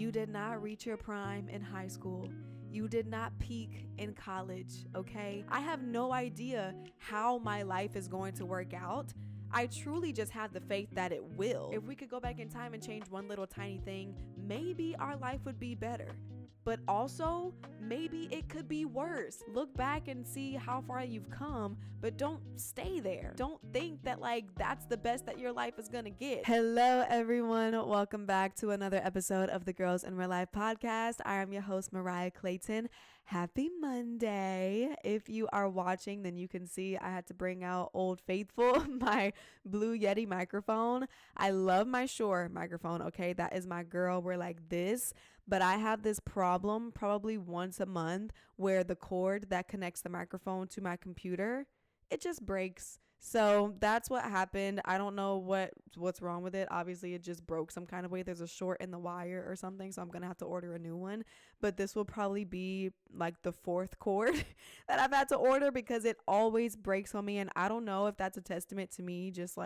You did not reach your prime in high school. You did not peak in college, okay? I have no idea how my life is going to work out. I truly just have the faith that it will. If we could go back in time and change one little tiny thing, maybe our life would be better. But also, maybe it could be worse. Look back and see how far you've come, but don't stay there. Don't think that that's the best that your life is gonna get. Hello everyone, welcome back to another episode of the Girls in Real Life podcast. I am your host, Mariah Clayton. Happy Monday. If you are watching, then you can see I had to bring out Old Faithful, my Blue Yeti microphone. I love my Shure microphone, okay? That is my girl. We're like this, but I have this problem probably once a month where the cord that connects the microphone to my computer, it just breaks. So that's what happened. I don't know what's wrong with it. Obviously it just broke some kind of way. There's a short in the wire or something, so I'm gonna have to order a new one. But this will probably be like the fourth cord that I've had to order because it always breaks on me. And I don't know if that's a testament to me just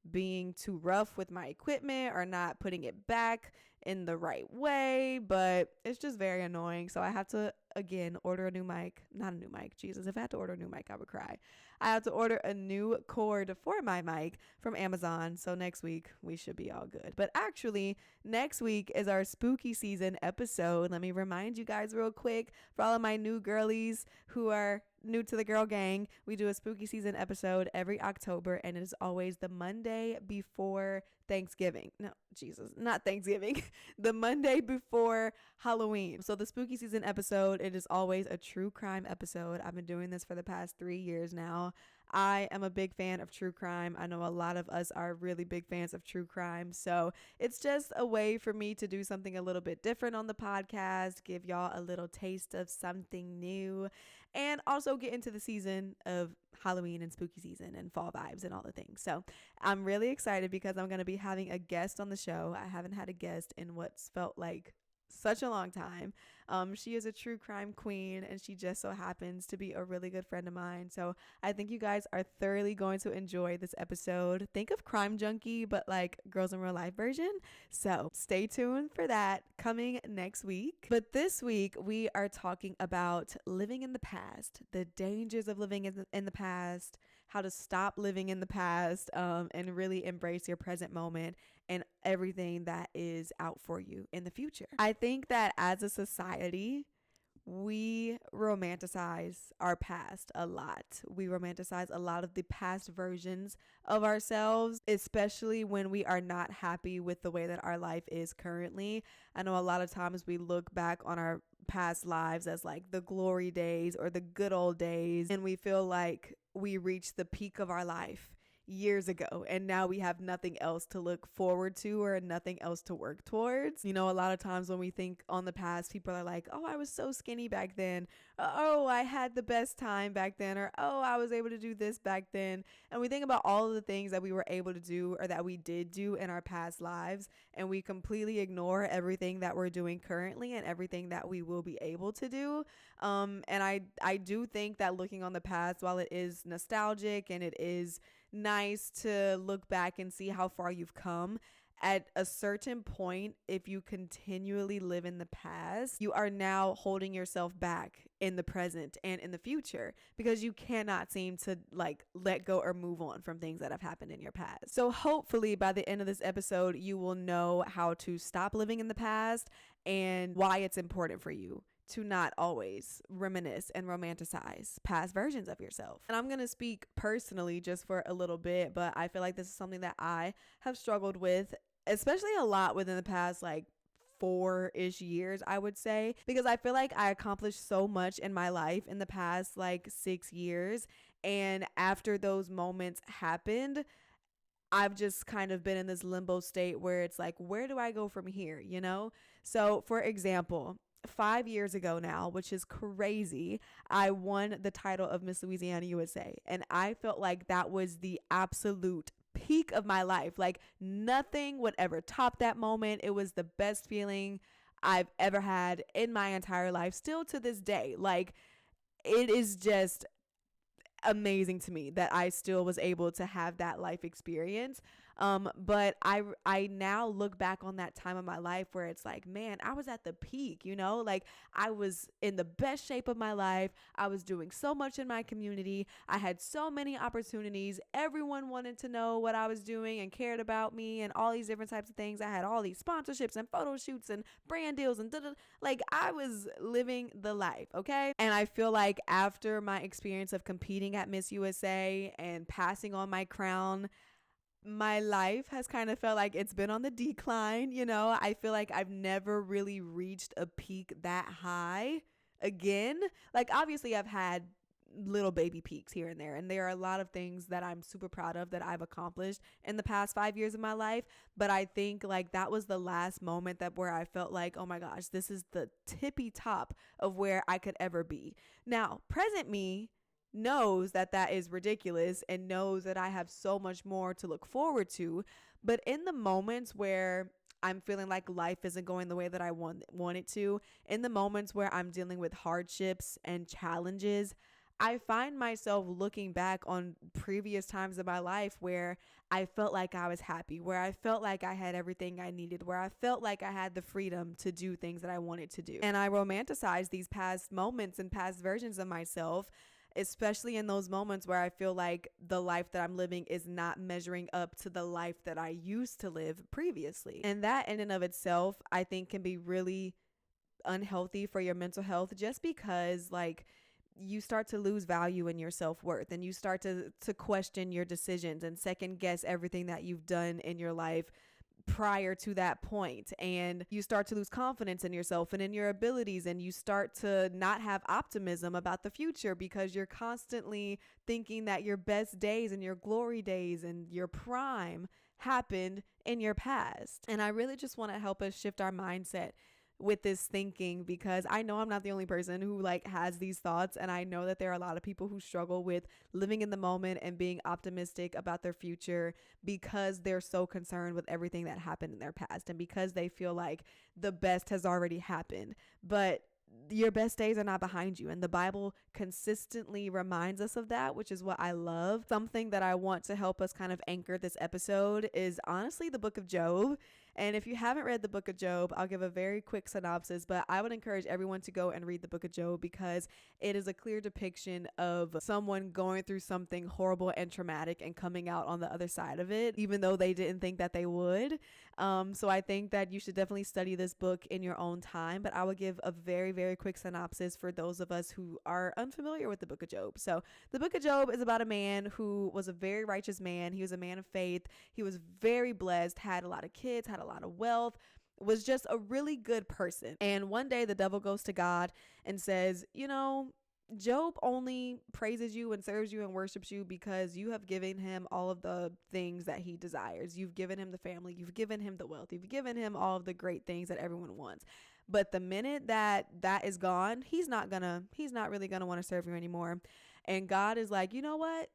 being too rough with my equipment or not putting it back in the right way, but it's just very annoying. So I have to again order a new mic. Not a new mic, Jesus, if I had to order a new mic I would cry. I have to order a new cord for my mic from Amazon, so next week we should be all good. But actually next week is our spooky season episode. Let me remind you guys real quick, for all of my new girlies who are new to the girl gang, we do a spooky season episode every October, and it is always the Monday before Thanksgiving. No, Jesus, not Thanksgiving. The Monday before Halloween. So the spooky season episode, it is always a true crime episode. I've been doing this for the past 3 years now. I am a big fan of true crime. I know a lot of us are really big fans of true crime. So it's just a way for me to do something a little bit different on the podcast, give y'all a little taste of something new, and also get into the season of Halloween and spooky season and fall vibes and all the things. So I'm really excited because I'm going to be having a guest on the show. I haven't had a guest in what's felt like such a long time. She is a true crime queen, and she just so happens to be a really good friend of mine. So I think you guys are thoroughly going to enjoy this episode. Think of Crime Junkie, but like Girls in Real Life version. So stay tuned for that coming next week. But this week we are talking about living in the past, the dangers of living in the past, how to stop living in the past, and really embrace your present moment and everything that is out for you in the future. I think that as a society, we romanticize our past a lot. We romanticize a lot of the past versions of ourselves, especially when we are not happy with the way that our life is currently. I know a lot of times we look back on our past lives as like the glory days or the good old days, and we feel like we reached the peak of our life years ago, and now we have nothing else to look forward to or nothing else to work towards. You know, a lot of times when we think on the past, people are like, oh, I was so skinny back then. Oh, I had the best time back then. Or, oh, I was able to do this back then. And we think about all of the things that we were able to do or that we did do in our past lives, and we completely ignore everything that we're doing currently and everything that we will be able to do. And I do think that looking on the past, while it is nostalgic and it is nice to look back and see how far you've come, at a certain point, if you continually live in the past, you are now holding yourself back in the present and in the future because you cannot seem to let go or move on from things that have happened in your past. So hopefully by the end of this episode, you will know how to stop living in the past and why it's important for you to not always reminisce and romanticize past versions of yourself. And I'm going to speak personally just for a little bit, but I feel like this is something that I have struggled with, especially a lot within the past 4-ish years, I would say, because I feel like I accomplished so much in my life in the past 6 years. And after those moments happened, I've just kind of been in this limbo state where it's like, where do I go from here? You know? So for example, 5 years ago now, which is crazy, I won the title of Miss Louisiana USA. And I felt like that was the absolute peak of my life. Nothing would ever top that moment. It was the best feeling I've ever had in my entire life. Still to this day, it is just amazing to me that I still was able to have that life experience. But I now look back on that time of my life where it's like, man, I was at the peak, you know, like I was in the best shape of my life. I was doing so much in my community. I had so many opportunities. Everyone wanted to know what I was doing and cared about me and all these different types of things. I had all these sponsorships and photo shoots and brand deals and like I was living the life, okay? And I feel like after my experience of competing at Miss USA and passing on my crown, my life has kind of felt like it's been on the decline. You know, I feel like I've never really reached a peak that high again. Like, obviously, I've had little baby peaks here and there, and there are a lot of things that I'm super proud of that I've accomplished in the past 5 years of my life. But I think like that was the last moment that where I felt like, oh my gosh, this is the tippy top of where I could ever be. Now, present me knows that that is ridiculous and knows that I have so much more to look forward to. But in the moments where I'm feeling like life isn't going the way that I want it to, in the moments where I'm dealing with hardships and challenges, I find myself looking back on previous times of my life where I felt like I was happy, where I felt like I had everything I needed, where I felt like I had the freedom to do things that I wanted to do. And I romanticize these past moments and past versions of myself, especially in those moments where I feel like the life that I'm living is not measuring up to the life that I used to live previously. And that in and of itself, I think can be really unhealthy for your mental health, just because like you start to lose value in your self-worth, and you start to question your decisions and second guess everything that you've done in your life prior to that point, and you start to lose confidence in yourself and in your abilities, and you start to not have optimism about the future because you're constantly thinking that your best days and your glory days and your prime happened in your past. And I really just want to help us shift our mindset with this thinking, because I know I'm not the only person who like has these thoughts, and I know that there are a lot of people who struggle with living in the moment and being optimistic about their future because they're so concerned with everything that happened in their past, and because they feel like the best has already happened. But your best days are not behind you, and the Bible consistently reminds us of that, which is what I love. Something that I want to help us kind of anchor this episode is honestly the book of Job. And if you haven't read the book of Job, I'll give a very quick synopsis, but I would encourage everyone to go and read the book of Job, because it is a clear depiction of someone going through something horrible and traumatic and coming out on the other side of it, even though they didn't think that they would. So I think that you should definitely study this book in your own time, but I will give a very, very quick synopsis for those of us who are unfamiliar with the book of Job. So the book of Job is about a man who was a very righteous man. He was a man of faith. He was very blessed, had a lot of kids, had a lot of wealth, was just a really good person. And one day the devil goes to God and says, you know, Job only praises you and serves you and worships you because you have given him all of the things that he desires. You've given him the family, you've given him the wealth, you've given him all of the great things that everyone wants. But the minute that is gone, he's not really gonna want to serve you anymore. And God is like, you know what?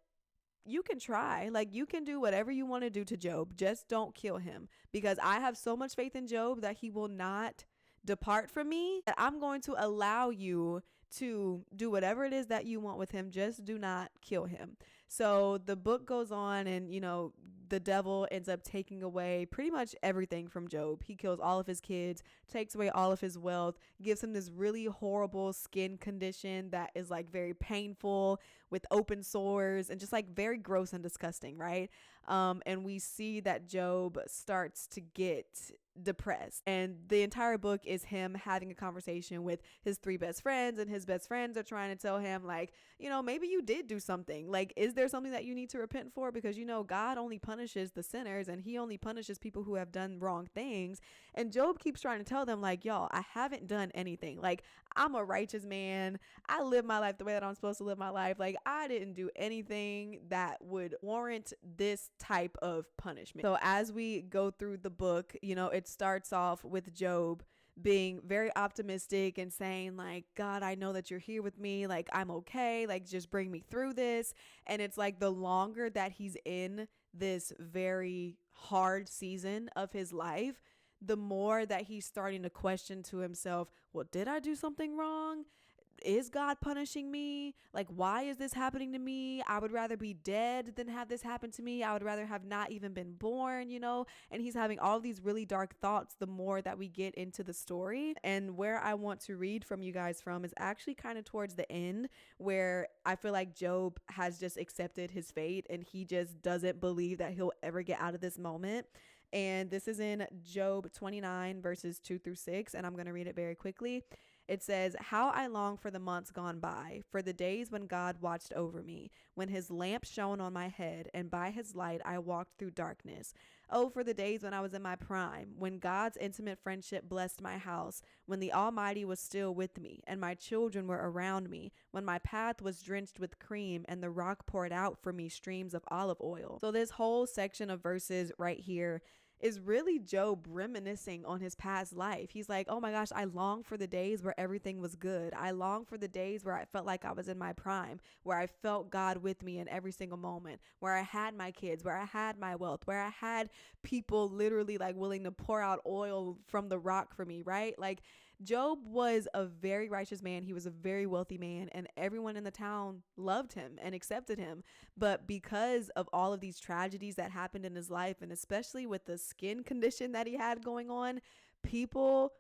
You can try, like you can do whatever you want to do to Job. Just don't kill him, because I have so much faith in Job that he will not depart from me, that I'm going to allow you to do whatever it is that you want with him. Just do not kill him. So the book goes on, and you know, the devil ends up taking away pretty much everything from Job. He kills all of his kids, takes away all of his wealth, gives him this really horrible skin condition that is like very painful with open sores and just like very gross and disgusting, right? And we see that Job starts to get depressed, and the entire book is him having a conversation with his three best friends, and his best friends are trying to tell him like, you know, maybe you did do something. Like, is there something that you need to repent for? Because you know, God only punishes the sinners, and he only punishes people who have done wrong things. And Job keeps trying to tell them like, y'all, I haven't done anything. Like, I'm a righteous man. I live my life the way that I'm supposed to live my life. Like, I didn't do anything that would warrant this type of punishment. So as we go through the book, you know, it starts off with Job being very optimistic and saying like, God, I know that you're here with me. Like, I'm okay. Like, just bring me through this. And it's like the longer that he's in this very hard season of his life, the more that he's starting to question to himself, well, did I do something wrong? is God punishing me? Like, why is this happening to me? I would rather be dead than have this happen to me. I would rather have not even been born, you know? And he's having all these really dark thoughts the more that we get into the story. And where I want to read from you guys from is actually kind of towards the end, where I feel like Job has just accepted his fate and he just doesn't believe that he'll ever get out of this moment. And this is in Job 29 verses 2-6, and I'm going to read it very quickly. It says, "How I long for the months gone by, for the days when God watched over me, when his lamp shone on my head, and by his light I walked through darkness. Oh, for the days when I was in my prime, when God's intimate friendship blessed my house, when the Almighty was still with me, and my children were around me, when my path was drenched with cream, and the rock poured out for me streams of olive oil." So this whole section of verses right here is really Job reminiscing on his past life. He's like, oh my gosh, I long for the days where everything was good. I long for the days where I felt like I was in my prime, where I felt God with me in every single moment, where I had my kids, where I had my wealth, where I had people literally like willing to pour out oil from the rock for me, right? Like, Job was a very righteous man. He was a very wealthy man, and everyone in the town loved him and accepted him. But because of all of these tragedies that happened in his life, and especially with the skin condition that he had going on, people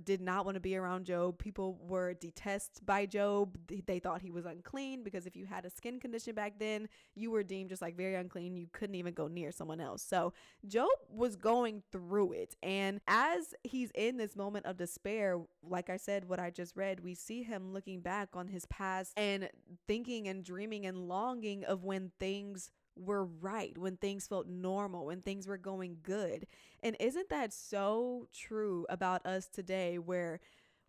did not want to be around Job. People were detested by Job. They thought he was unclean, because if you had a skin condition back then, you were deemed just like very unclean. You couldn't even go near someone else. So Job was going through it. And as he's in this moment of despair, like I said, what I just read, we see him looking back on his past and thinking and dreaming and longing of when things were right, when things felt normal, when things were going good. And isn't that so true about us today, where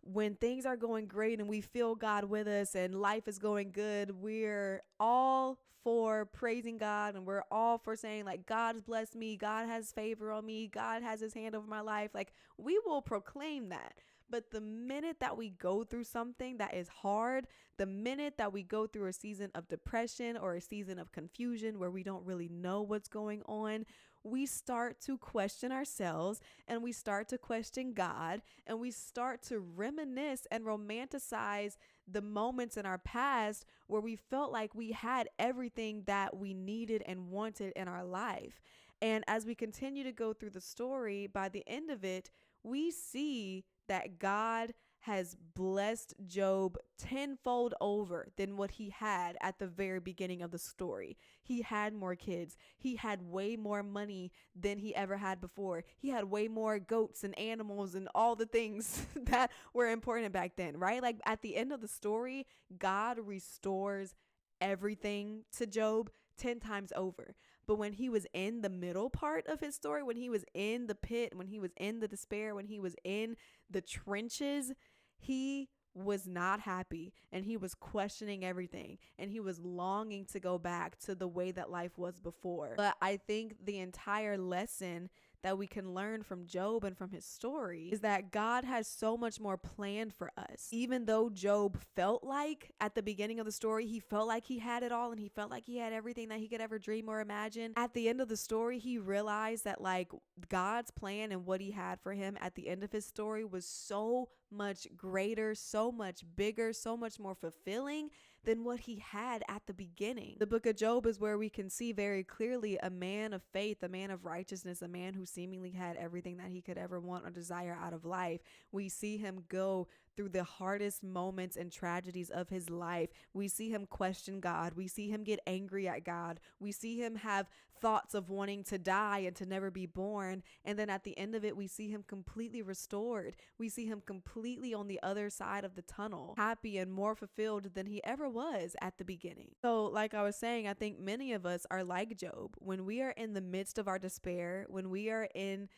when things are going great and we feel God with us and life is going good, we're all for praising God, and we're all for saying like, God has blessed me, God has favor on me, God has his hand over my life. Like, we will proclaim that. But the minute that we go through something that is hard, the minute that we go through a season of depression or a season of confusion where we don't really know what's going on, we start to question ourselves, and we start to question God, and we start to reminisce and romanticize the moments in our past where we felt like we had everything that we needed and wanted in our life. And as we continue to go through the story, by the end of it, we see that God has blessed Job tenfold over than what he had at the very beginning of the story. He had more kids. He had way more money than he ever had before. He had way more goats and animals and all the things that were important back then, right? Like, at the end of the story, God restores everything to Job 10 times over. But when he was in the middle part of his story, when he was in the pit, when he was in the despair, when he was in the trenches, he was not happy, and he was questioning everything, and he was longing to go back to the way that life was before. But I think the entire lesson that we can learn from Job and from his story is that God has so much more planned for us. Even though Job felt like at the beginning of the story, he felt like he had it all and he felt like he had everything that he could ever dream or imagine, at the end of the story, he realized that like God's plan and what he had for him at the end of his story was so much greater, so much bigger, so much more fulfilling than what he had at the beginning. The book of Job is where we can see very clearly a man of faith, a man of righteousness, a man who seemingly had everything that he could ever want or desire out of life. We see him go through the hardest moments and tragedies of his life. We see him question God. We see him get angry at God. We see him have thoughts of wanting to die and to never be born. And then at the end of it, we see him completely restored. We see him completely on the other side of the tunnel, happy and more fulfilled than he ever was at the beginning. So like I was saying, I think many of us are like Job. When we are in the midst of our despair, when we are in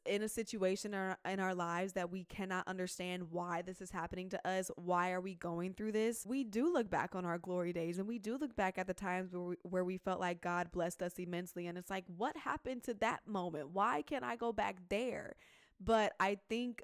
a situation in our lives that we cannot understand why this is happening to us, why are we going through this, we do look back on our glory days, and we do look back at the times where we felt like God blessed us immensely, and it's like, what happened to that moment? Why can't I go back there? But I think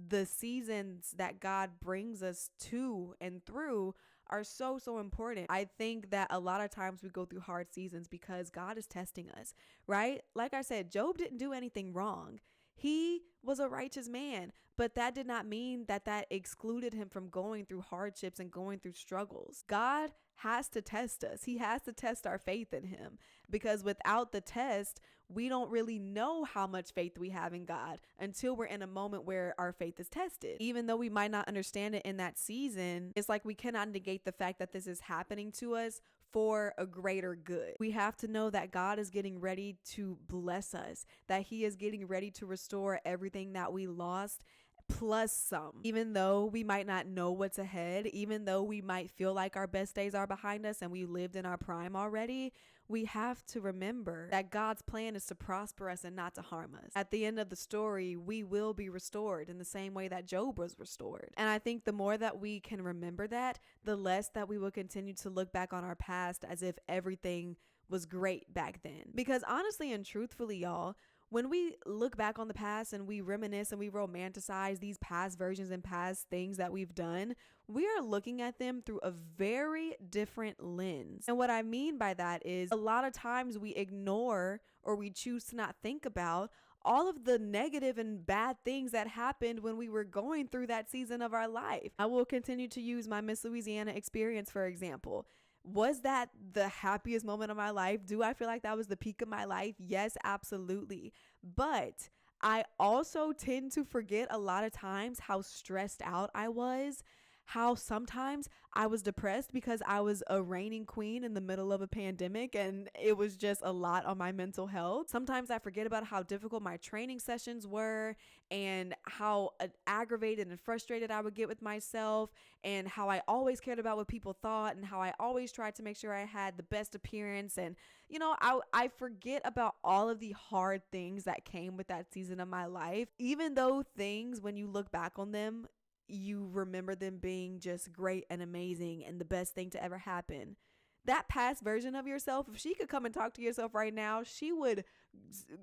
the seasons that God brings us to and through are so important. I think that a lot of times we go through hard seasons because God is testing us, right? Like I said, Job didn't do anything wrong. He was a righteous man, But that did not mean that that excluded him from going through hardships and going through struggles. God has to test us. He has to test our faith in him, because without the test, we don't really know how much faith we have in God until we're in a moment where our faith is tested. Even though we might not understand it in that season, it's like we cannot negate the fact that this is happening to us for a greater good. We have to know that God is getting ready to bless us, that he is getting ready to restore everything that we lost, plus some. Even though we might not know what's ahead, even though we might feel like our best days are behind us and we lived in our prime already, we have to remember that God's plan is to prosper us and not to harm us. At the end of the story, we will be restored in the same way that Job was restored. And I think the more that we can remember that, the less that we will continue to look back on our past as if everything was great back then. Because honestly and truthfully, y'all, when we look back on the past and we reminisce and we romanticize these past versions and past things that we've done, we are looking at them through a very different lens. And what I mean by that is a lot of times we ignore or we choose to not think about all of the negative and bad things that happened when we were going through that season of our life. I will continue to use my Miss Louisiana experience, for example. Was that the happiest moment of my life? Do I feel like that was the peak of my life? Yes, absolutely. But I also tend to forget a lot of times how stressed out I was, how sometimes I was depressed because I was a reigning queen in the middle of a pandemic and it was just a lot on my mental health. Sometimes I forget about how difficult my training sessions were and how aggravated and frustrated I would get with myself and how I always cared about what people thought and how I always tried to make sure I had the best appearance. And, you know, I forget about all of the hard things that came with that season of my life, even though things, when you look back on them, you remember them being just great and amazing and the best thing to ever happen. That past version of yourself, if she could come and talk to yourself right now, she would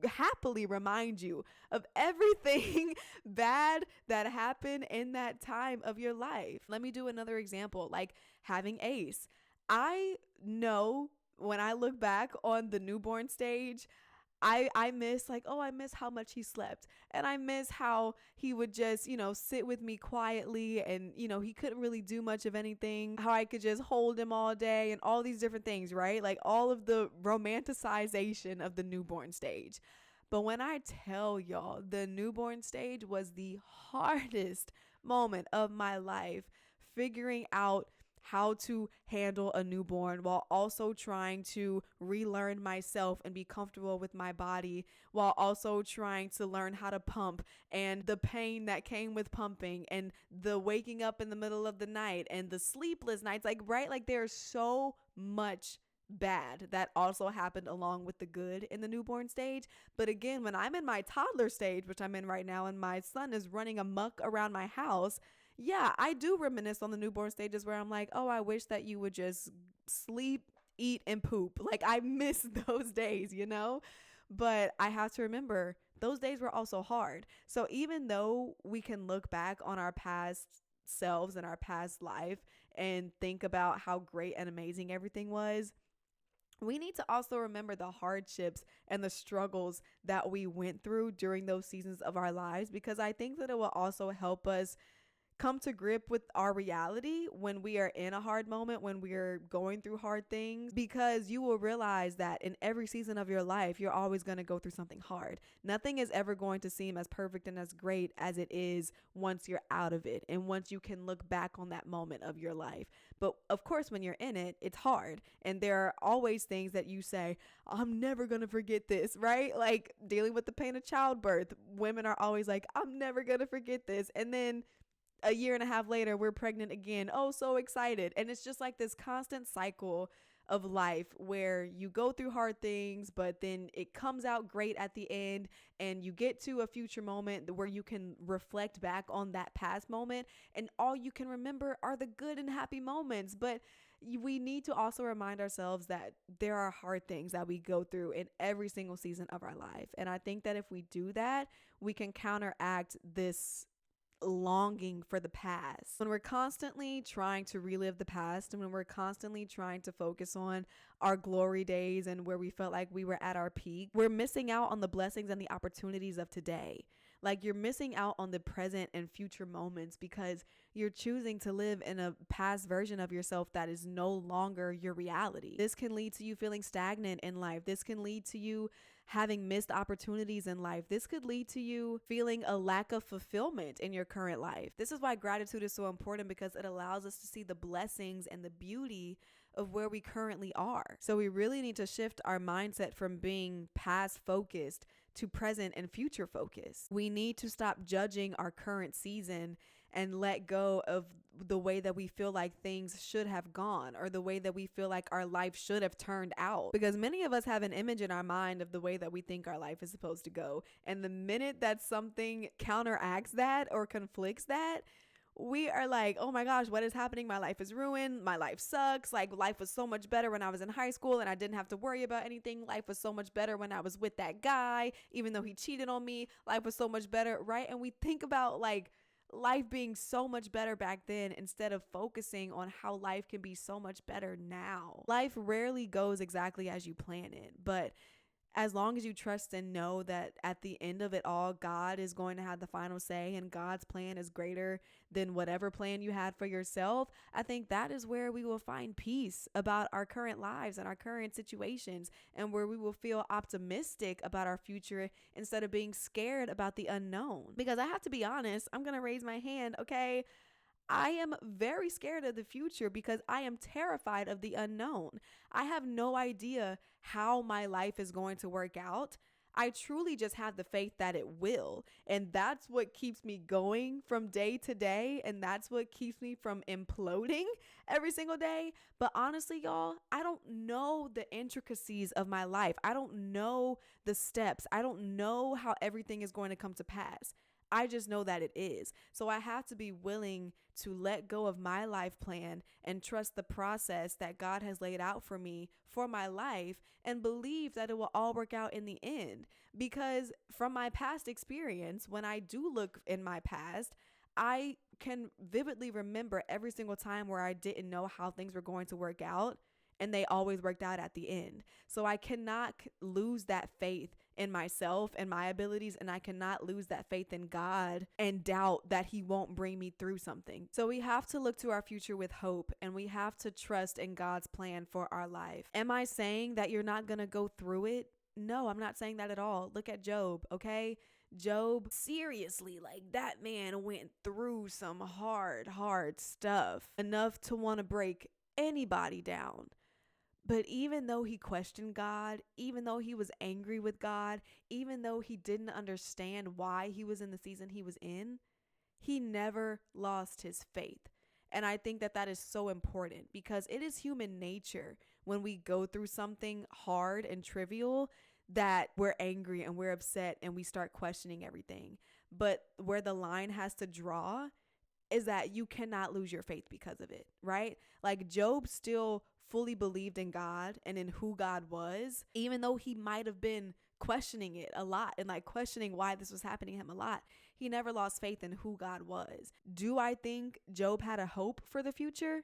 happily remind you of everything bad that happened in that time of your life. Let me do another example, like having Ace. I know when I look back on the newborn stage, I miss I miss how much he slept. And I miss how he would just, sit with me quietly and, he couldn't really do much of anything. How I could just hold him all day and all these different things, right? Like all of the romanticization of the newborn stage. But when I tell y'all, the newborn stage was the hardest moment of my life, figuring out how to handle a newborn while also trying to relearn myself and be comfortable with my body, while also trying to learn how to pump and the pain that came with pumping and the waking up in the middle of the night and the sleepless nights, right? There's so much bad that also happened along with the good in the newborn stage. But again, when I'm in my toddler stage, which I'm in right now, and my son is running amok around my house, yeah, I do reminisce on the newborn stages where I'm like, oh, I wish that you would just sleep, eat, and poop. Like I miss those days, But I have to remember those days were also hard. So even though we can look back on our past selves and our past life and think about how great and amazing everything was, we need to also remember the hardships and the struggles that we went through during those seasons of our lives, because I think that it will also help us come to grip with our reality when we are in a hard moment, when we're going through hard things, because you will realize that in every season of your life, you're always going to go through something hard. Nothing is ever going to seem as perfect and as great as it is once you're out of it and once you can look back on that moment of your life. But of course, when you're in it, it's hard. And there are always things that you say, I'm never going to forget this, right? Like dealing with the pain of childbirth. Women are always like, I'm never going to forget this. And then a year and a half later, we're pregnant again. Oh, so excited. And it's just like this constant cycle of life where you go through hard things, but then it comes out great at the end and you get to a future moment where you can reflect back on that past moment and all you can remember are the good and happy moments. But we need to also remind ourselves that there are hard things that we go through in every single season of our life. And I think that if we do that, we can counteract this longing for the past. When we're constantly trying to relive the past and when we're constantly trying to focus on our glory days and where we felt like we were at our peak, we're missing out on the blessings and the opportunities of today. Like, you're missing out on the present and future moments because you're choosing to live in a past version of yourself that is no longer your reality. This can lead to you feeling stagnant in life. This can lead to you having missed opportunities in life. This could lead to you feeling a lack of fulfillment in your current life. This is why gratitude is so important, because it allows us to see the blessings and the beauty of where we currently are. So we really need to shift our mindset from being past focused to present and future focused. We need to stop judging our current season and let go of the way that we feel like things should have gone, or the way that we feel like our life should have turned out. Because many of us have an image in our mind of the way that we think our life is supposed to go. And the minute that something counteracts that or conflicts that, we are like, oh my gosh, what is happening? My life is ruined. My life sucks. Like, life was so much better when I was in high school and I didn't have to worry about anything. Life was so much better when I was with that guy, even though he cheated on me. Life was so much better, right? And we think about like life being so much better back then instead of focusing on how life can be so much better now. Life rarely goes exactly as you plan it, but as long as you trust and know that at the end of it all, God is going to have the final say and God's plan is greater than whatever plan you had for yourself, I think that is where we will find peace about our current lives and our current situations, and where we will feel optimistic about our future instead of being scared about the unknown. Because I have to be honest, I'm going to raise my hand, okay? I am very scared of the future because I am terrified of the unknown. I have no idea how my life is going to work out. I truly just have the faith that it will. And that's what keeps me going from day to day. And that's what keeps me from imploding every single day. But honestly, y'all, I don't know the intricacies of my life. I don't know the steps. I don't know how everything is going to come to pass. I just know that it is. So I have to be willing to let go of my life plan and trust the process that God has laid out for me for my life, and believe that it will all work out in the end. Because from my past experience, when I do look in my past, I can vividly remember every single time where I didn't know how things were going to work out, and they always worked out at the end. So I cannot lose that faith in myself and my abilities, and I cannot lose that faith in God and doubt that he won't bring me through something. So we have to look to our future with hope, and we have to trust in God's plan for our life. Am I saying that you're not going to go through it? No, I'm not saying that at all. Look at Job, okay? Job, seriously, like, that man went through some hard stuff, enough to want to break anybody down. But even though he questioned God, even though he was angry with God, even though he didn't understand why he was in the season he was in, he never lost his faith. And I think that that is so important, because it is human nature when we go through something hard and trivial that we're angry and we're upset and we start questioning everything. But where the line has to draw is that you cannot lose your faith because of it, right? Like, Job still fully believed in God and in who God was, even though he might have been questioning it a lot and like questioning why this was happening to him a lot. He never lost faith in who God was. Do I think Job had a hope for the future?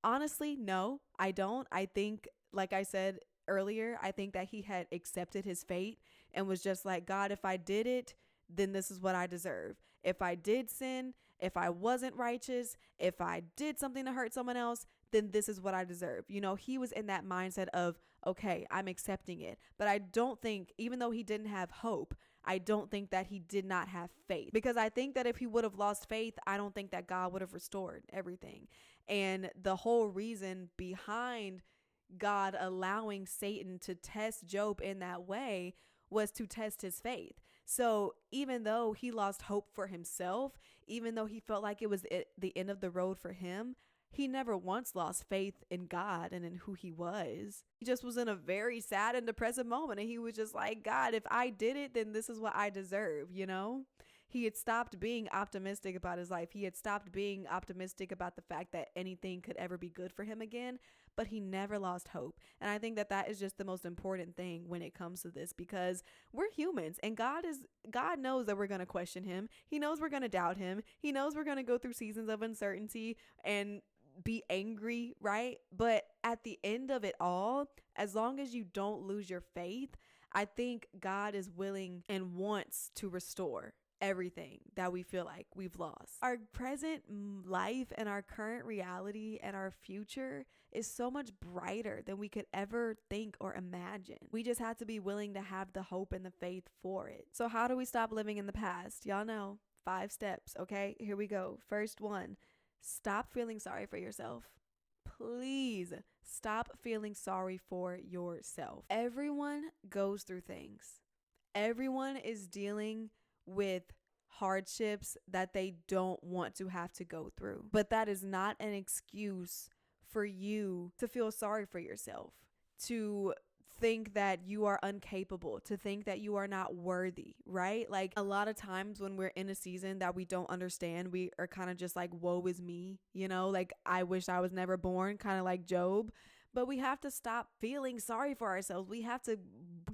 Honestly, no, I don't. I think, like I said earlier, I think that he had accepted his fate and was just like, God, if I did it, then this is what I deserve. If I did sin, if I wasn't righteous, if I did something to hurt someone else, then this is what I deserve. You know, he was in that mindset of, okay, I'm accepting it. But I don't think, even though he didn't have hope, I don't think that he did not have faith. Because I think that if he would have lost faith, I don't think that God would have restored everything. And the whole reason behind God allowing Satan to test Job in that way was to test his faith. So even though he lost hope for himself, even though he felt like it was the end of the road for him, he never once lost faith in God and in who he was. He just was in a very sad and depressive moment, and he was just like, God, if I did it, then this is what I deserve, you know? He had stopped being optimistic about his life. He had stopped being optimistic about the fact that anything could ever be good for him again, but he never lost hope. And I think that that is just the most important thing when it comes to this, because we're humans, and God knows that we're going to question him. He knows we're going to doubt him. He knows we're going to go through seasons of uncertainty and be angry, right? But at the end of it all, as long as you don't lose your faith, I think God is willing and wants to restore. everything that we feel like we've lost. Our present life and our current reality and our future is so much brighter than we could ever think or imagine. We just have to be willing to have the hope and the faith for it. So how do we stop living in the past? Y'all know 5 steps, okay? Here we go. First one, stop feeling sorry for yourself. Please stop feeling sorry for yourself. Everyone goes through things. Everyone is dealing with hardships that they don't want to have to go through. But that is not an excuse for you to feel sorry for yourself, to think that you are incapable, to think that you are not worthy, right? Like a lot of times when we're in a season that we don't understand, we are kind of just like, woe is me, you know, like I wish I was never born, kind of like Job. But we have to stop feeling sorry for ourselves. We have to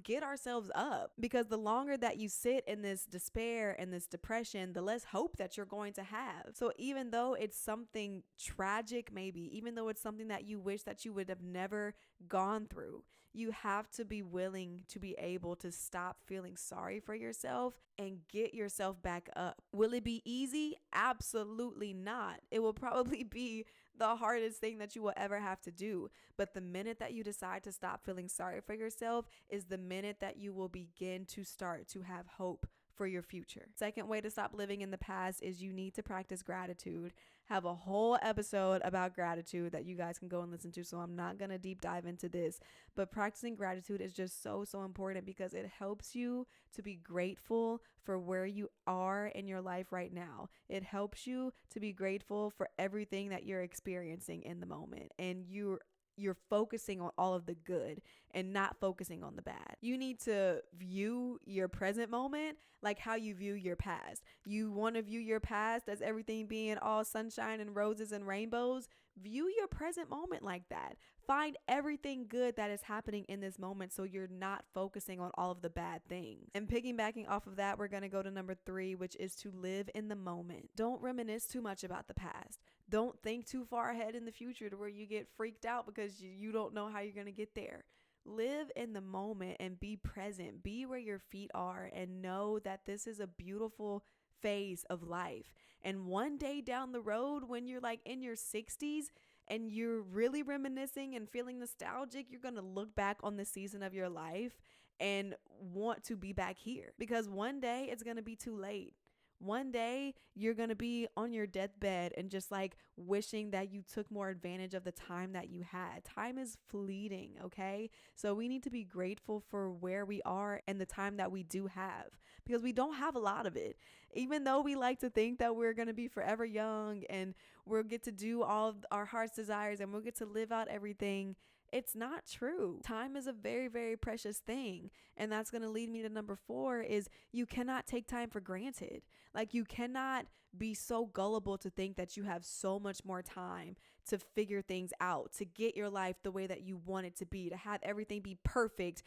get ourselves up, because the longer that you sit in this despair and this depression, the less hope that you're going to have. So even though it's something tragic, maybe, even though it's something that you wish that you would have never gone through, you have to be willing to be able to stop feeling sorry for yourself and get yourself back up. Will it be easy? Absolutely not. It will probably be the hardest thing that you will ever have to do. But the minute that you decide to stop feeling sorry for yourself is the minute that you will begin to start to have hope for your future. Second way to stop living in the past is you need to practice gratitude. Have a whole episode about gratitude that you guys can go and listen to, so I'm not going to deep dive into this, but practicing gratitude is just so important because it helps you to be grateful for where you are in your life right now. It helps you to be grateful for everything that you're experiencing in the moment, and you're focusing on all of the good and not focusing on the bad. You need to view your present moment like how you view your past. You want to view your past as everything being all sunshine and roses and rainbows. View your present moment like that. Find everything good that is happening in this moment so you're not focusing on all of the bad things. And piggybacking off of that, we're going to go to number 3, which is to live in the moment. Don't reminisce too much about the past. Don't think too far ahead in the future to where you get freaked out because you don't know how you're going to get there. Live in the moment and be present. Be where your feet are and know that this is a beautiful phase of life. And one day down the road, when you're like in your 60s and you're really reminiscing and feeling nostalgic, you're going to look back on the season of your life and want to be back here, because one day it's going to be too late. One day you're going to be on your deathbed and just like wishing that you took more advantage of the time that you had. Time is fleeting, okay? So we need to be grateful for where we are and the time that we do have, because we don't have a lot of it. Even though we like to think that we're going to be forever young and we'll get to do all of our heart's desires and we'll get to live out everything, it's not true. Time is a very, very precious thing. And that's going to lead me to number 4 is you cannot take time for granted. Like you cannot be so gullible to think that you have so much more time to figure things out, to get your life the way that you want it to be, to have everything be perfect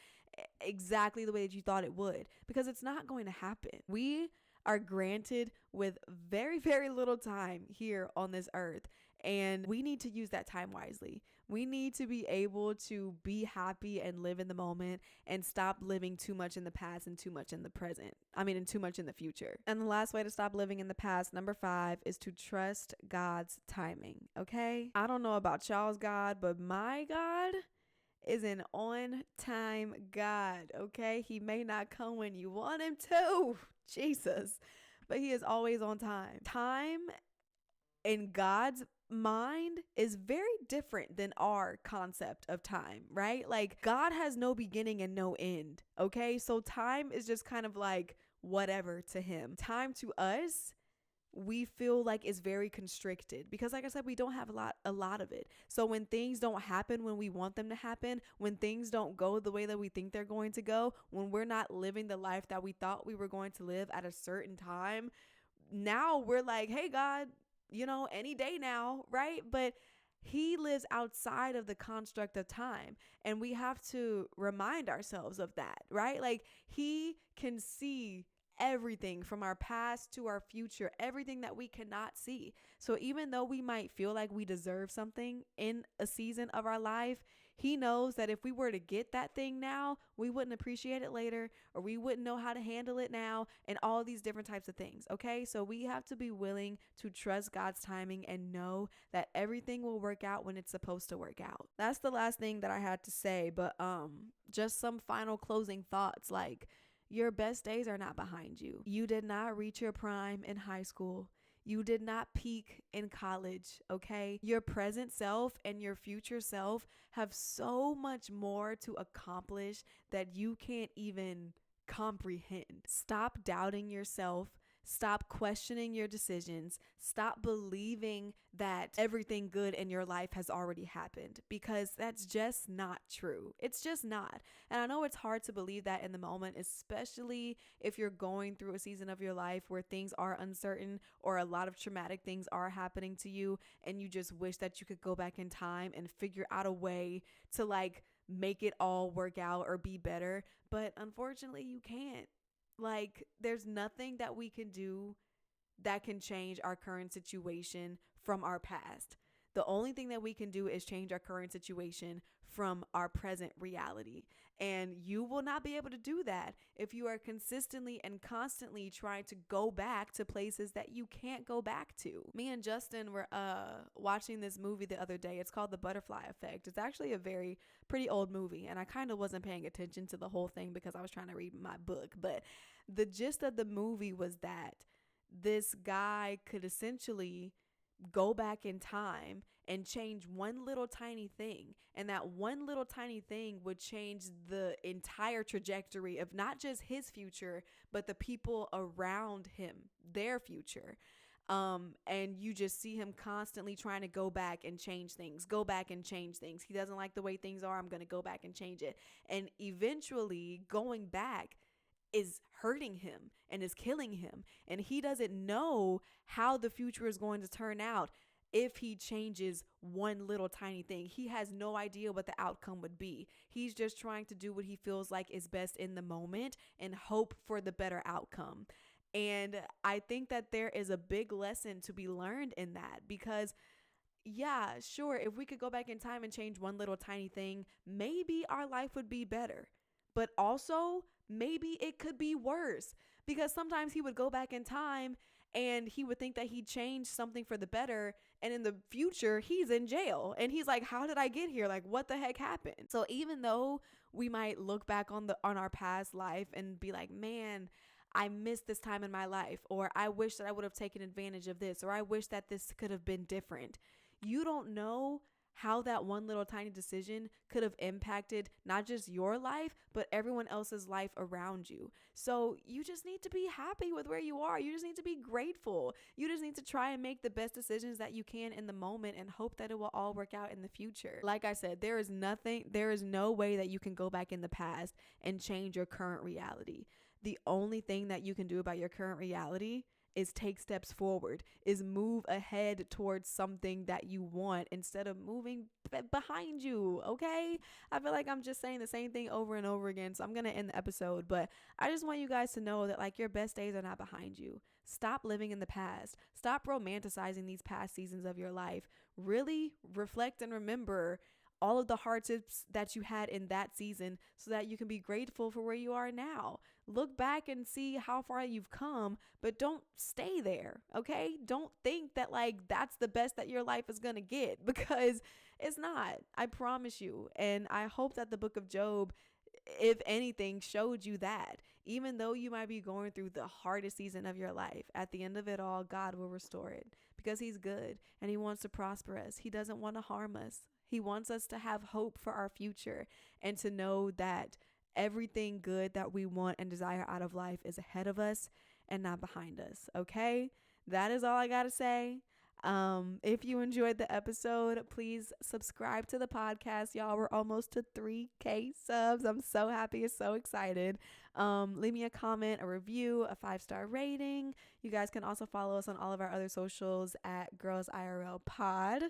exactly the way that you thought it would, because it's not going to happen. We are granted with very, very little time here on this earth. And we need to use that time wisely. We need to be able to be happy and live in the moment and stop living too much in the past and too much in the present. And too much in the future. And the last way to stop living in the past, number 5, is to trust God's timing. Okay? I don't know about y'all's God, but my God is an on-time God. Okay? He may not come when you want him to. Jesus. But he is always on time. Time in God's mind is very different than our concept of time, right? Like God has no beginning and no end, okay? So time is just kind of like whatever to him. Time to us, we feel like is very constricted because, like I said, we don't have a lot of it. So when things don't happen when we want them to happen, when things don't go the way that we think they're going to go, when we're not living the life that we thought we were going to live at a certain time, now we're like, hey God, any day now, right? But he lives outside of the construct of time, and we have to remind ourselves of that, right? Like he can see everything from our past to our future, everything that we cannot see. So even though we might feel like we deserve something in a season of our life, He knows that if we were to get that thing now, we wouldn't appreciate it later, or we wouldn't know how to handle it now, and all these different types of things. Okay, so we have to be willing to trust God's timing and know that everything will work out when it's supposed to work out. That's the last thing that I had to say, but just some final closing thoughts. Like, your best days are not behind you. You did not reach your prime in high school. You did not peak in college, okay? Your present self and your future self have so much more to accomplish that you can't even comprehend. Stop doubting yourself. Stop questioning your decisions. Stop believing that everything good in your life has already happened, because that's just not true. It's just not. And I know it's hard to believe that in the moment, especially if you're going through a season of your life where things are uncertain or a lot of traumatic things are happening to you, and you just wish that you could go back in time and figure out a way to like make it all work out or be better. But unfortunately, you can't. Like, there's nothing that we can do that can change our current situation from our past. The only thing that we can do is change our current situation from our present reality. And you will not be able to do that if you are consistently and constantly trying to go back to places that you can't go back to. Me and Justin were watching this movie the other day. It's called The Butterfly Effect. It's actually a pretty old movie, and I kind of wasn't paying attention to the whole thing because I was trying to read my book. But the gist of the movie was that this guy could essentially go back in time and change one little tiny thing, and that one little tiny thing would change the entire trajectory of not just his future, but the people around him, their future. And you just see him constantly trying to go back and change things. He doesn't like the way things are. I'm going to go back and change it. And eventually going back is hurting him and is killing him. And he doesn't know how the future is going to turn out if he changes one little tiny thing. He has no idea what the outcome would be. He's just trying to do what he feels like is best in the moment and hope for the better outcome. And I think that there is a big lesson to be learned in that, because yeah, sure, if we could go back in time and change one little tiny thing, maybe our life would be better. But also, maybe it could be worse, because sometimes he would go back in time and he would think that he changed something for the better, and in the future he's in jail and he's like, how did I get here? Like, what the heck happened? So even though we might look back on our past life and be like, man, I missed this time in my life, or I wish that I would have taken advantage of this, or I wish that this could have been different. You don't know how that one little tiny decision could have impacted not just your life, but everyone else's life around you. So you just need to be happy with where you are. You just need to be grateful. You just need to try and make the best decisions that you can in the moment and hope that it will all work out in the future. Like I said, there is no way that you can go back in the past and change your current reality. The only thing that you can do about your current reality is take steps forward, is move ahead towards something that you want instead of moving behind you, okay? I feel like I'm just saying the same thing over and over again, so I'm going to end the episode, but I just want you guys to know that like your best days are not behind you. Stop living in the past. Stop romanticizing these past seasons of your life. Really reflect and remember all of the hardships that you had in that season so that you can be grateful for where you are now. Look back and see how far you've come, but don't stay there, okay? Don't think that like that's the best that your life is gonna get, because it's not. I promise you. And I hope that the book of Job, if anything, showed you that even though you might be going through the hardest season of your life, at the end of it all, God will restore it, because he's good and he wants to prosper us. He doesn't want to harm us. He wants us to have hope for our future and to know that everything good that we want and desire out of life is ahead of us and not behind us. Okay? That is all I got to say. If you enjoyed the episode, please subscribe to the podcast. Y'all, we're almost to 3K subs. I'm so happy and so excited. Leave me a comment, a review, a 5-star rating. You guys can also follow us on all of our other socials at Girls IRL Pod.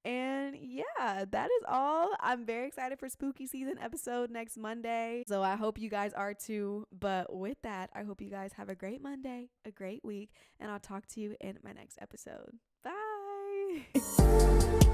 And yeah, that is all. I'm very excited for spooky season episode next Monday. So I hope you guys are too. But with that, I hope you guys have a great Monday, a great week, and I'll talk to you in my next episode. Bye.